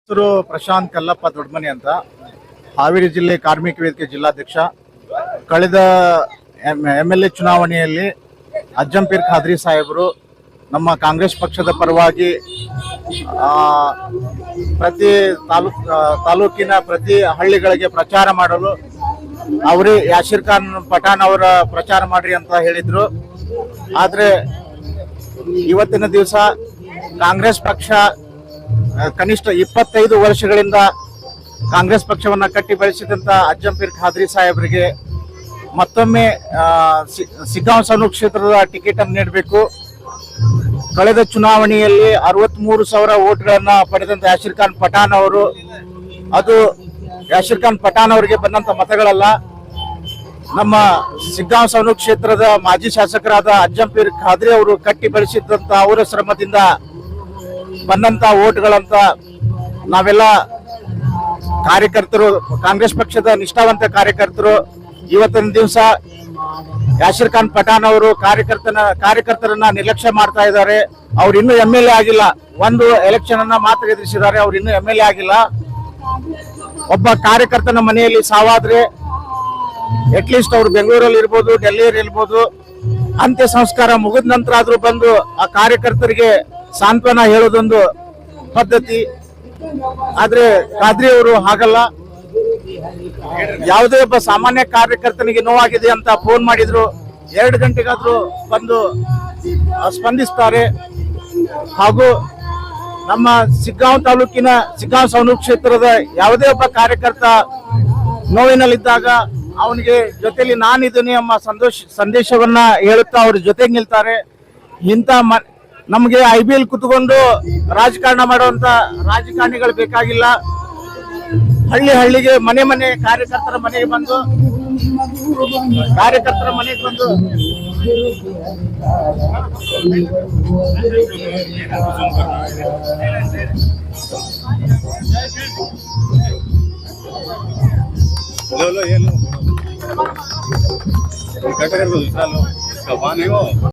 ಹೆಸರು ಪ್ರಶಾಂತ್ ಕಲ್ಲಪ್ಪ ದೊಡ್ಡಮನಿ ಅಂತ, ಹಾವೇರಿ ಜಿಲ್ಲೆ ಕಾರ್ಮಿಕ ವೇದಿಕೆ ಜಿಲ್ಲಾಧ್ಯಕ್ಷ. ಕಳೆದ MLA ಚುನಾವಣೆಯಲ್ಲಿ ಅಜ್ಜಂಪೀರ್ ಖಾದ್ರಿ ಸಾಹೇಬರು ನಮ್ಮ ಕಾಂಗ್ರೆಸ್ ಪಕ್ಷದ ಪರವಾಗಿ ಪ್ರತಿ ತಾಲೂಕಿನ ಪ್ರತಿ ಹಳ್ಳಿಗಳಿಗೆ ಪ್ರಚಾರ ಮಾಡಲು ಅವರೇ ಯಾಶಿರ್ ಖಾನ್ ಪಠಾಣ್ ಅವರ ಪ್ರಚಾರ ಮಾಡ್ರಿ ಅಂತ ಹೇಳಿದ್ರು. ಆದರೆ ಇವತ್ತಿನ ದಿವಸ ಕಾಂಗ್ರೆಸ್ ಪಕ್ಷ ಕನಿಷ್ಠ 25 ವರ್ಷಗಳಿಂದ ಕಾಂಗ್ರೆಸ್ ಪಕ್ಷವನ್ನ ಕಟ್ಟಿ ಬೆಳೆಸಿದಂತ ಅಜ್ಜಂಪೀರ್ ಖಾದ್ರಿ ಸಾಹೇಬರಿಗೆ ಮತ್ತೊಮ್ಮೆ ಸಿಗ್ಗಾಂವ್ ಸವಣೂರು ಕ್ಷೇತ್ರದ ಟಿಕೆಟ್ ಅನ್ನು ನೀಡಬೇಕು. ಕಳೆದ ಚುನಾವಣೆಯಲ್ಲಿ 63,000 ವೋಟ್ಗಳನ್ನ ಪಡೆದಂತ ಯಾಶಿರ್ ಖಾನ್ ಪಠಾಣ್ ಅವರು, ಅದು ಯಾಶಿರ್ ಖಾನ್ ಪಠಾಣ್ ಅವರಿಗೆ ಬಂದಂತ ಮತಗಳಲ್ಲ, ನಮ್ಮ ಸಿಗ್ಗಾಂವ್ ಸವಣೂರು ಕ್ಷೇತ್ರದ ಮಾಜಿ ಶಾಸಕರಾದ ಅಜ್ಜಂಪೀರ್ ಖಾದ್ರಿ ಅವರು ಕಟ್ಟಿ ಬೆಳೆಸಿದಂತ ಅವರ ಶ್ರಮದಿಂದ ಬಂದಂತ ವೋಟ್ಗಳಂತ ನಾವೆಲ್ಲ ಕಾರ್ಯಕರ್ತರು, ಕಾಂಗ್ರೆಸ್ ಪಕ್ಷದ ನಿಷ್ಠಾವಂತ ಕಾರ್ಯಕರ್ತರು ಇವತ್ತಿನ ದಿವಸ ಯಾಶಿರ್ ಖಾನ್ ಪಠಾಣ್ ಅವರು ಕಾರ್ಯಕರ್ತರನ್ನ ನಿರ್ಲಕ್ಷ್ಯ ಮಾಡ್ತಾ ಇದ್ದಾರೆ. ಅವ್ರು ಇನ್ನೂ MLA ಆಗಿಲ್ಲ, ಒಂದು ಎಲೆಕ್ಷನ್ ಅನ್ನ ಮಾತ್ರ ಎದುರಿಸಿದ್ದಾರೆ, ಅವ್ರು ಇನ್ನೂ MLA ಆಗಿಲ್ಲ. ಒಬ್ಬ ಕಾರ್ಯಕರ್ತನ ಮನೆಯಲ್ಲಿ ಸಾವಾದ್ರೆ ಅಟ್ಲೀಸ್ಟ್ ಅವ್ರು ಬೆಂಗಳೂರಲ್ಲಿ ಇರ್ಬೋದು, ಡೆಲ್ಲಿಯಲ್ಲಿ ಇರ್ಬೋದು, ಅಂತ್ಯ ಸಂಸ್ಕಾರ ಮುಗಿದ ನಂತರ ಆದ್ರೂ ಬಂದು ಆ ಕಾರ್ಯಕರ್ತರಿಗೆ ಸಾಂತ್ವನ ಹೇಳೋದೊಂದು ಪದ್ಧತಿ. ಆದ್ರೆ ಖಾದ್ರಿ ಅವರು ಹಾಗಲ್ಲ. ಯಾವುದೇ ಒಬ್ಬ ಸಾಮಾನ್ಯ ಕಾರ್ಯಕರ್ತನಿಗೆ ನೋವಾಗಿದೆ ಅಂತ ಫೋನ್ ಮಾಡಿದ್ರು 2 ಗಂಟೆಗಾದ್ರೂ ಬಂದು ಸ್ಪಂದಿಸ್ತಾರೆ. ಹಾಗೂ ನಮ್ಮ ಸಿಗ್ಗಾಂವ್ ತಾಲೂಕಿನ ಸಿಗ್ಗಾಂವ್ ಸವಣೂರು ಕ್ಷೇತ್ರದ ಯಾವುದೇ ಒಬ್ಬ ಕಾರ್ಯಕರ್ತ ನೋವಿನಲ್ಲಿದ್ದಾಗ ಅವನಿಗೆ ಜೊತೆಲಿ ನಾನಿದ್ದೀನಿ ಎಂಬ ಸಂದೇಶವನ್ನ ಹೇಳುತ್ತಾ ಅವ್ರ ಜೊತೆಗೆ ನಿಲ್ತಾರೆ. ಇಂಥ ನಮಗೆ IBL ಕುತ್ಕೊಂಡು ರಾಜಕಾರಣ ಮಾಡುವಂತ ರಾಜಕಾರಣಿಗಳು ಬೇಕಾಗಿಲ್ಲ. ಹಳ್ಳಿಗೆ ಮನೆ ಕಾರ್ಯಕರ್ತರ ಮನೆಗೆ ಬಂದು ಏನು